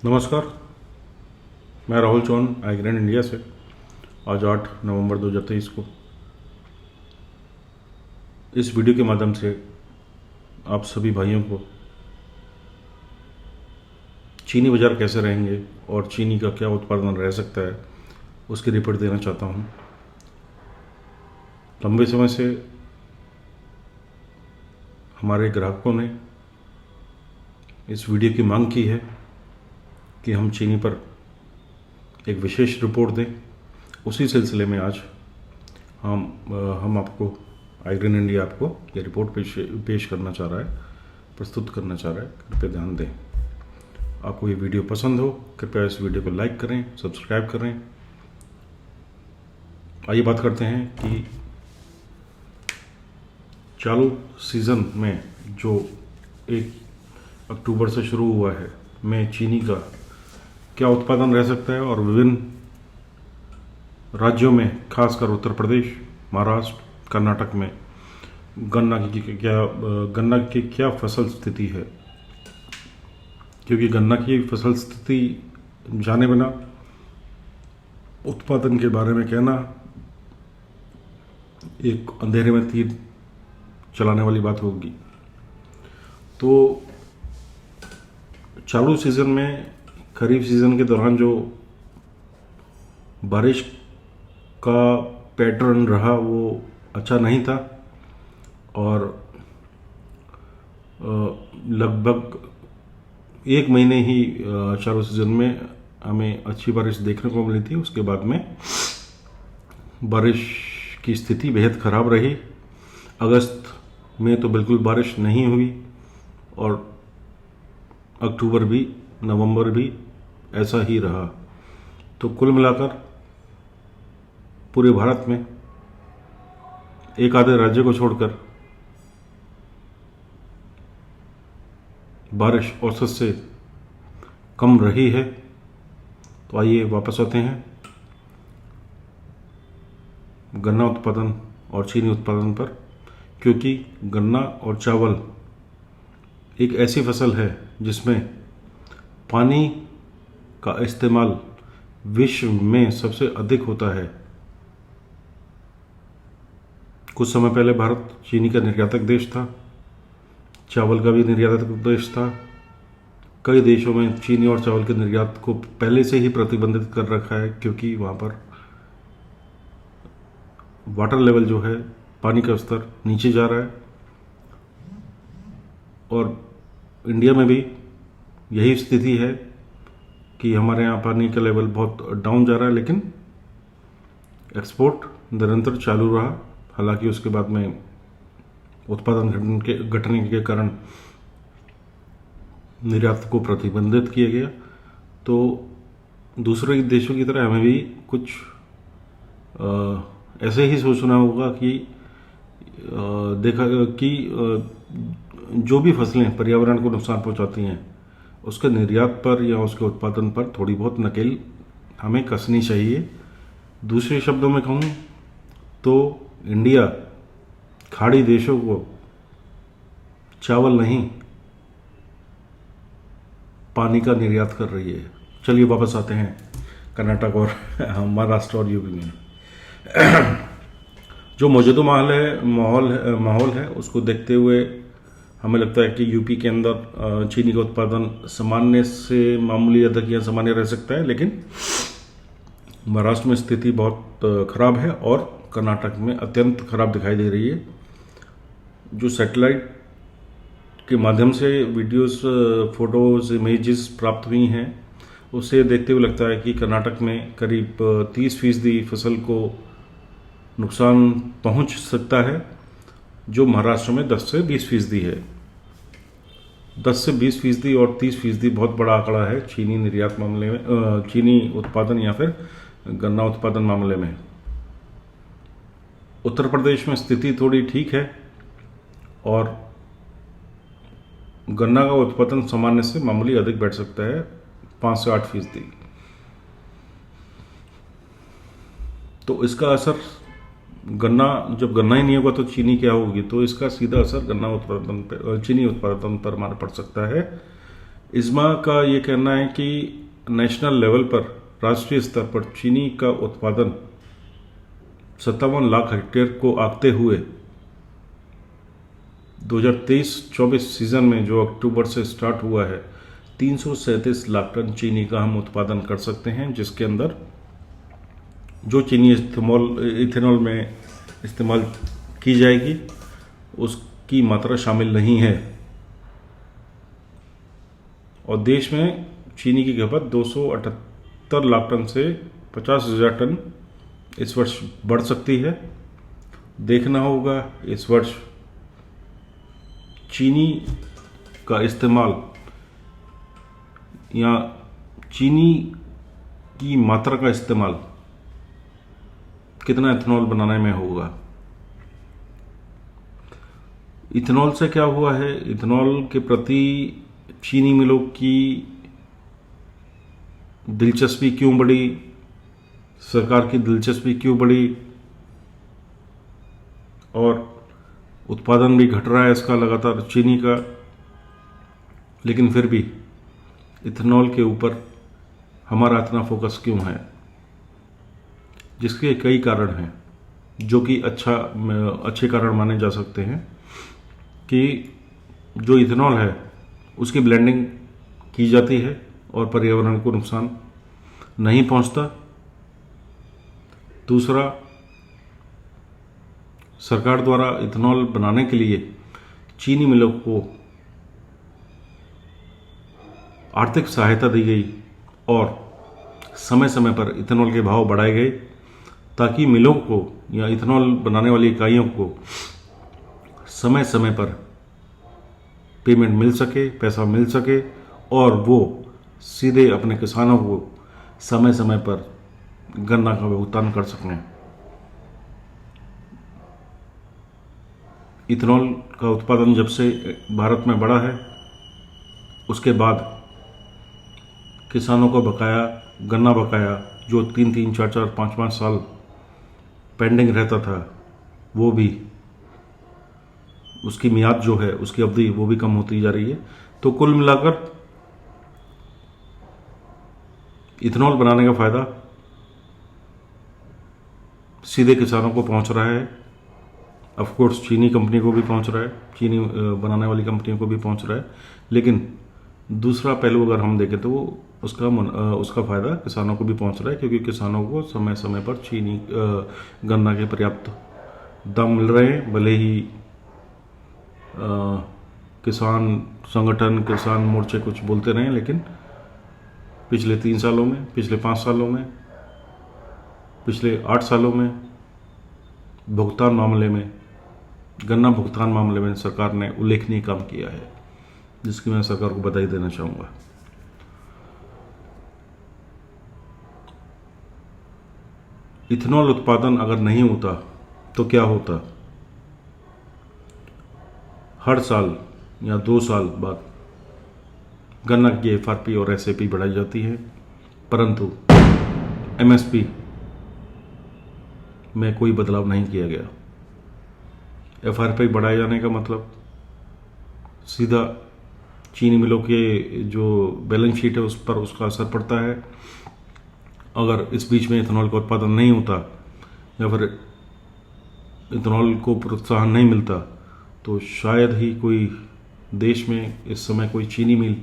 नमस्कार। मैं राहुल चौहान एग्रीन इंडिया से। आज 8 नवंबर 2023 को इस वीडियो के माध्यम से आप सभी भाइयों को चीनी बाज़ार कैसे रहेंगे और चीनी का क्या उत्पादन रह सकता है उसकी रिपोर्ट देना चाहता हूं। लंबे समय से हमारे ग्राहकों ने इस वीडियो की मांग की है कि हम चीनी पर एक विशेष रिपोर्ट दें। उसी सिलसिले में आज हम आपको एग्रीन इंडिया आपको ये रिपोर्ट पेश करना चाह रहा है, प्रस्तुत करना चाह रहा है। कृपया ध्यान दें। आपको ये वीडियो पसंद हो कृपया इस वीडियो को लाइक करें, सब्सक्राइब करें। आइए बात करते हैं कि चालू सीज़न में जो 1 अक्टूबर से शुरू हुआ है में चीनी का क्या उत्पादन रह सकता है और विभिन्न राज्यों में खासकर उत्तर प्रदेश, महाराष्ट्र, कर्नाटक में गन्ना की क्या फसल स्थिति है। क्योंकि गन्ना की फसल स्थिति जाने बिना उत्पादन के बारे में कहना एक अंधेरे में तीर चलाने वाली बात होगी। तो चालू सीज़न में खरीफ सीज़न के दौरान जो बारिश का पैटर्न रहा वो अच्छा नहीं था और लगभग 1 महीने ही चालू सीज़न में हमें अच्छी बारिश देखने को मिली थी। उसके बाद में बारिश की स्थिति बेहद ख़राब रही। अगस्त में तो बिल्कुल बारिश नहीं हुई और अक्टूबर भी, नवंबर भी ऐसा ही रहा। तो कुल मिलाकर पूरे भारत में एक आधे राज्य को छोड़कर बारिश औसत से कम रही है। तो आइए वापस आते हैं गन्ना उत्पादन और चीनी उत्पादन पर। क्योंकि गन्ना और चावल एक ऐसी फसल है जिसमें पानी का इस्तेमाल विश्व में सबसे अधिक होता है। कुछ समय पहले भारत चीनी का निर्यातक देश था, चावल का भी निर्यातक देश था। कई देशों में चीनी और चावल के निर्यात को पहले से ही प्रतिबंधित कर रखा है क्योंकि वहाँ पर वाटर लेवल जो है, पानी का स्तर नीचे जा रहा है। और इंडिया में भी यही स्थिति है कि हमारे यहाँ पानी का लेवल बहुत डाउन जा रहा है, लेकिन एक्सपोर्ट निरंतर चालू रहा। हालांकि उसके बाद में उत्पादन घटने के कारण निर्यात को प्रतिबंधित किया गया। तो दूसरे देशों की तरह हमें भी कुछ ऐसे ही सोचना होगा कि देखा कि जो भी फसलें पर्यावरण को नुकसान पहुंचाती हैं उसके निर्यात पर या उसके उत्पादन पर थोड़ी बहुत नकेल हमें कसनी चाहिए। दूसरे शब्दों में कहूँ तो इंडिया खाड़ी देशों को चावल नहीं पानी का निर्यात कर रही है। चलिए वापस आते हैं कर्नाटक और महाराष्ट्र और यूपी में। जो मौजूदा माहौल है उसको देखते हुए हमें लगता है कि यूपी के अंदर चीनी का उत्पादन सामान्य से मामूली अधिक या सामान्य रह सकता है, लेकिन महाराष्ट्र में स्थिति बहुत ख़राब है और कर्नाटक में अत्यंत ख़राब दिखाई दे रही है। जो सैटेलाइट के माध्यम से वीडियोस, फोटोज़, इमेजेस प्राप्त हुई हैं उसे देखते हुए लगता है कि कर्नाटक में करीब 30% फसल को नुकसान पहुंच सकता है, जो महाराष्ट्र में 10 से 20% है। 10 से 20% और 30% बहुत बड़ा आंकड़ा है चीनी निर्यात मामले में, चीनी उत्पादन या फिर गन्ना उत्पादन मामले में। उत्तर प्रदेश में स्थिति थोड़ी ठीक है और गन्ना का उत्पादन सामान्य से मामूली अधिक बैठ सकता है, 5 से 8%। तो इसका असर जब गन्ना ही नहीं होगा तो चीनी क्या होगी, तो इसका सीधा असर गन्ना उत्पादन पर, चीनी उत्पादन पर हमारा पड़ सकता है। इस्मा का ये कहना है कि नेशनल लेवल पर, राष्ट्रीय स्तर पर चीनी का उत्पादन 57 लाख हेक्टेयर को आंकते हुए 2023-24 सीजन में जो अक्टूबर से स्टार्ट हुआ है 337 लाख टन चीनी का हम उत्पादन कर सकते हैं, जिसके अंदर जो चीनी इथेनॉल में इस्तेमाल की जाएगी उसकी मात्रा शामिल नहीं है। और देश में चीनी की खपत 278 लाख टन से 50,000 टन इस वर्ष बढ़ सकती है। देखना होगा इस वर्ष चीनी का इस्तेमाल या चीनी की मात्रा का इस्तेमाल कितना इथेनॉल बनाने में होगा। इथेनॉल से क्या हुआ है, इथेनॉल के प्रति चीनी मिलों की दिलचस्पी क्यों बढ़ी, सरकार की दिलचस्पी क्यों बढ़ी, और उत्पादन भी घट रहा है इसका लगातार चीनी का, लेकिन फिर भी इथेनॉल के ऊपर हमारा इतना फोकस क्यों है। जिसके कई कारण हैं जो कि अच्छे कारण माने जा सकते हैं कि जो इथेनॉल है उसकी ब्लेंडिंग की जाती है और पर्यावरण को नुकसान नहीं पहुंचता। दूसरा, सरकार द्वारा इथेनॉल बनाने के लिए चीनी मिलों को आर्थिक सहायता दी गई और समय समय पर इथेनॉल के भाव बढ़ाए गए ताकि मिलों को या इथेनॉल बनाने वाली इकाइयों को समय समय पर पेमेंट मिल सके, पैसा मिल सके और वो सीधे अपने किसानों को समय समय पर गन्ना का भुगतान कर सकें। इथेनॉल का उत्पादन जब से भारत में बढ़ा है उसके बाद किसानों को बकाया, गन्ना बकाया जो 3-3, 4-4, 5-5 साल पेंडिंग रहता था, वो भी उसकी मियाद जो है, उसकी अवधि वो भी कम होती जा रही है। तो कुल मिलाकर इथेनॉल बनाने का फायदा सीधे किसानों को पहुंच रहा है। ऑफ कोर्स चीनी कंपनी को भी पहुंच रहा है, चीनी बनाने वाली कंपनियों को भी पहुंच रहा है, लेकिन दूसरा पहलू अगर हम देखें तो उसका फायदा किसानों को भी पहुंच रहा है, क्योंकि किसानों को समय समय पर चीनी गन्ना के पर्याप्त दाम मिल रहे हैं। भले ही किसान संगठन, किसान मोर्चे कुछ बोलते रहे, लेकिन पिछले 3 सालों में, पिछले 5 सालों में, पिछले 8 सालों में भुगतान मामले में, गन्ना भुगतान मामले में सरकार ने उल्लेखनीय काम किया है, जिसकी मैं सरकार को बधाई देना चाहूँगा। इथेनॉल उत्पादन अगर नहीं होता तो क्या होता? हर साल या 2 साल बाद गन्ना की FRP और SAP बढ़ाई जाती है, परंतु MSP में कोई बदलाव नहीं किया गया। FRP बढ़ाए जाने का मतलब सीधा चीनी मिलों के जो बैलेंस शीट है उस पर उसका असर पड़ता है। अगर इस बीच में इथेनॉल का उत्पादन नहीं होता या फिर इथेनॉल को प्रोत्साहन नहीं मिलता तो शायद ही कोई देश में इस समय कोई चीनी मिल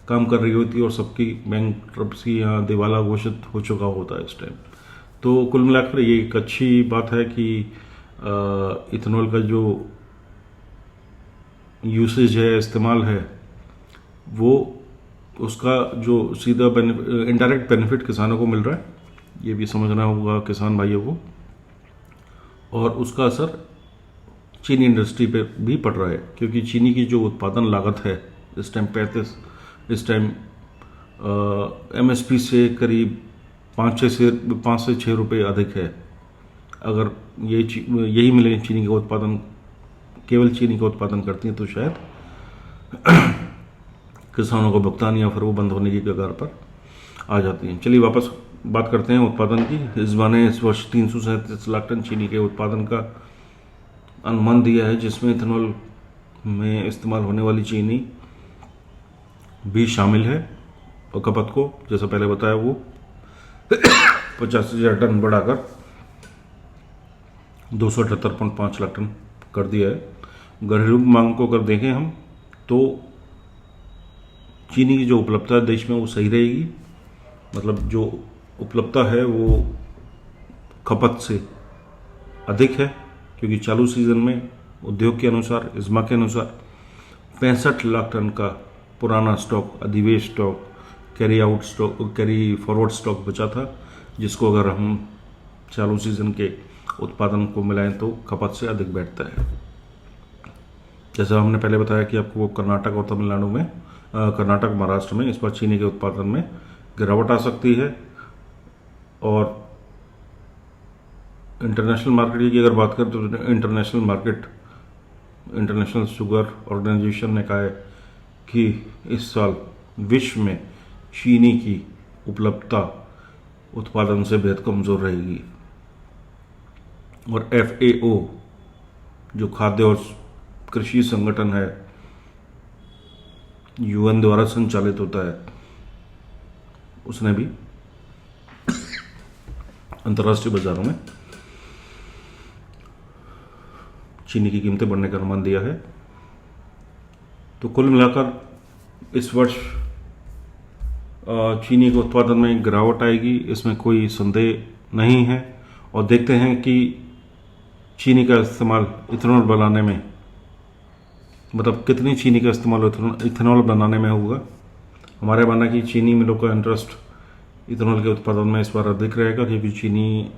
काम कर रही होती और सबकी बैंकरप्सी या दिवाला घोषित हो चुका होता है इस टाइम। तो कुल मिलाकर ये एक अच्छी बात है कि इथेनॉल का जो यूसेज है, इस्तेमाल है, वो उसका जो सीधा इनडायरेक्ट बेनिफिट किसानों को मिल रहा है, ये भी समझना होगा किसान भाइयों को, और उसका असर चीनी इंडस्ट्री पे भी पड़ रहा है, क्योंकि चीनी की जो उत्पादन लागत है इस टाइम 35, इस टाइम MSP से करीब 5 से 6 रुपये अधिक है। अगर यही मिले चीनी का उत्पादन, केवल चीनी का उत्पादन करती हैं तो शायद किसानों को भुगतान या फिर वो बंद होने की कगार पर आ जाती हैं। चलिए वापस बात करते हैं उत्पादन की। इस्मा ने इस वर्ष 337 लाख टन चीनी के उत्पादन का अनुमान दिया है, जिसमें इथेनॉल में इस्तेमाल होने वाली चीनी भी शामिल है और खपत को जैसा पहले बताया वो 85,000 टन बढ़ाकर 278.5 लाख टन कर दिया है। घरेलू मांग को अगर देखें हम तो चीनी की जो उपलब्धता है देश में वो सही रहेगी, मतलब जो उपलब्धता है वो खपत से अधिक है, क्योंकि चालू सीजन में उद्योग के अनुसार, इस्मा के अनुसार 65 लाख टन का पुराना स्टॉक, अधिवेश stock, carry out stock, carry forward stock बचा था, जिसको अगर हम चालू सीजन के उत्पादन को मिलाएं तो खपत से अधिक बैठता है। जैसा हमने पहले बताया कि आपको कर्नाटक और तमिलनाडु में, कर्नाटक महाराष्ट्र में इस बार चीनी के उत्पादन में गिरावट आ सकती है। और इंटरनेशनल मार्केट की अगर बात करें तो इंटरनेशनल शुगर ऑर्गेनाइजेशन ने कहा है कि इस साल विश्व में चीनी की उपलब्धता उत्पादन से बेहद कमज़ोर रहेगी। और FAO जो खाद्य और कृषि संगठन है, UN द्वारा संचालित होता है, उसने भी अंतर्राष्ट्रीय बाजारों में चीनी की कीमतें बढ़ने का अनुमान दिया है। तो कुल मिलाकर इस वर्ष चीनी के उत्पादन में गिरावट आएगी, इसमें कोई संदेह नहीं है। और देखते हैं कि चीनी का इस्तेमाल इथेनॉल बनाने में, मतलब कितनी चीनी का इस्तेमाल इथेनॉल बनाने में होगा। हमारे मानना कि चीनी मिलों का इंटरेस्ट इथेनॉल के उत्पादन में इस बार अधिक रहेगा, क्योंकि चीनी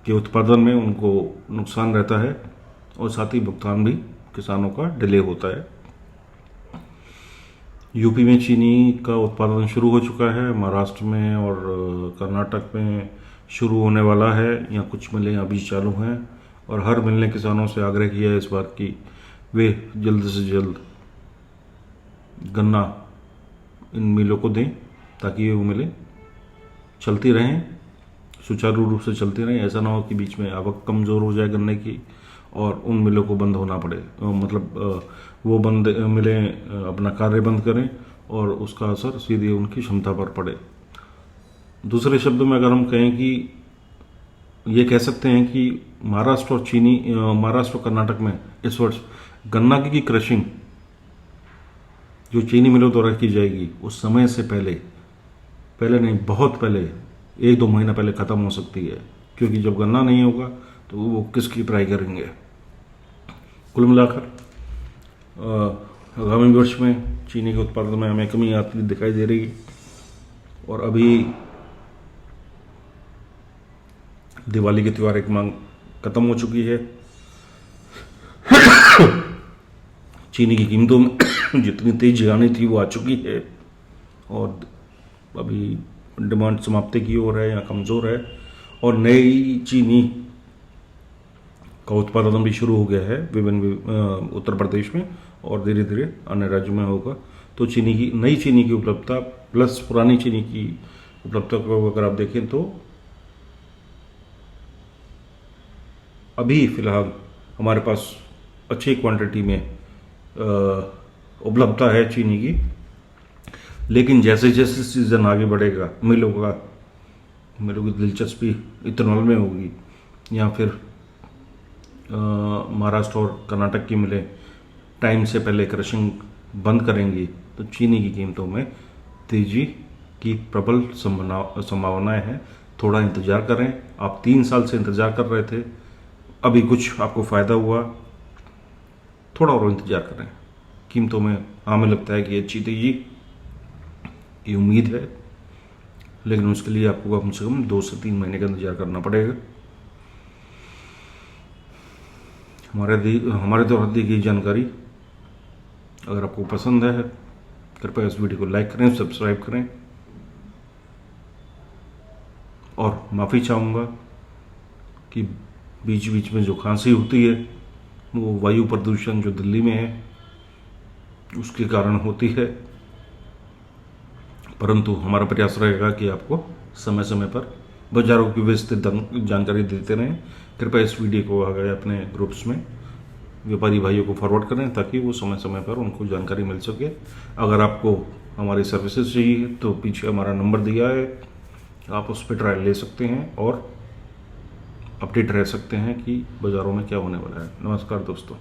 के उत्पादन में उनको नुकसान रहता है और साथ ही भुगतान भी किसानों का डिले होता है। यूपी में चीनी का उत्पादन शुरू हो चुका है, महाराष्ट्र में और कर्नाटक में शुरू होने वाला है, या कुछ मिलें अभी चालू हैं। और हर मिल ने किसानों से आग्रह किया है इस बार कि वे जल्द से जल्द गन्ना इन मिलों को दें, ताकि वो मिलें चलती रहें, सुचारू रूप से चलती रहें। ऐसा ना हो कि बीच में आवक कमज़ोर हो जाए गन्ने की और उन मिलों को बंद होना पड़े, मतलब वो बंद मिलें अपना कार्य बंद करें और उसका असर सीधे उनकी क्षमता पर पड़े। दूसरे शब्दों में अगर हम कहें कि ये कह सकते हैं कि महाराष्ट्र और कर्नाटक में इस वर्ष गन्ना की क्रशिंग जो चीनी मिलों द्वारा की जाएगी उस समय से पहले नहीं, बहुत पहले, 1-2 महीना पहले ख़त्म हो सकती है, क्योंकि जब गन्ना नहीं होगा तो वो किसकी ट्राई करेंगे। कुल मिलाकर आगामी वर्ष में चीनी के उत्पादन में हमें कमी आती दिखाई दे रही है। और अभी दिवाली के त्यौहार की मांग खत्म हो चुकी है। चीनी की कीमतों में जितनी तेजी आनी थी वो आ चुकी है और अभी डिमांड समाप्ति की ओर है या कमज़ोर है। और नई चीनी का उत्पादन भी शुरू हो गया है विभिन्न उत्तर प्रदेश में और धीरे धीरे अन्य राज्यों में होगा। तो नई चीनी की उपलब्धता प्लस पुरानी चीनी की उपलब्धता को अगर आप देखें तो अभी फ़िलहाल हमारे पास अच्छी क्वांटिटी में उपलब्धता है चीनी की, लेकिन जैसे जैसे सीज़न आगे बढ़ेगा मिलों की दिलचस्पी इथेनॉल में होगी या फिर महाराष्ट्र और कर्नाटक की मिलें टाइम से पहले क्रशिंग बंद करेंगी, तो चीनी की कीमतों में तेजी की प्रबल संभावनाएं हैं। थोड़ा इंतज़ार करें। आप 3 साल से इंतज़ार कर रहे थे, अभी कुछ आपको फ़ायदा हुआ, थोड़ा और इंतज़ार करें। कीमतों में हमें लगता है कि अच्छी तेजी की उम्मीद है, लेकिन उसके लिए आपको कम से कम 2 से 3 महीने का इंतज़ार करना पड़ेगा। हमारे द्वारा दी गई जानकारी अगर आपको पसंद है कृपया इस वीडियो को लाइक करें, सब्सक्राइब करें। और माफ़ी चाहूँगा कि बीच बीच में जो खांसी होती है वो वायु प्रदूषण जो दिल्ली में है उसके कारण होती है, परंतु हमारा प्रयास रहेगा कि आपको समय समय पर बाजारों की विस्तृत जानकारी देते रहें। कृपया इस वीडियो को आगे अपने ग्रुप्स में व्यापारी भाइयों को फॉरवर्ड करें ताकि वो समय समय पर उनको जानकारी मिल सके। अगर आपको हमारी सर्विसेज चाहिए तो पीछे हमारा नंबर दिया है, आप उस पर ट्रायल ले सकते हैं और अपडेट रह सकते हैं कि बाज़ारों में क्या होने वाला है। नमस्कार दोस्तों।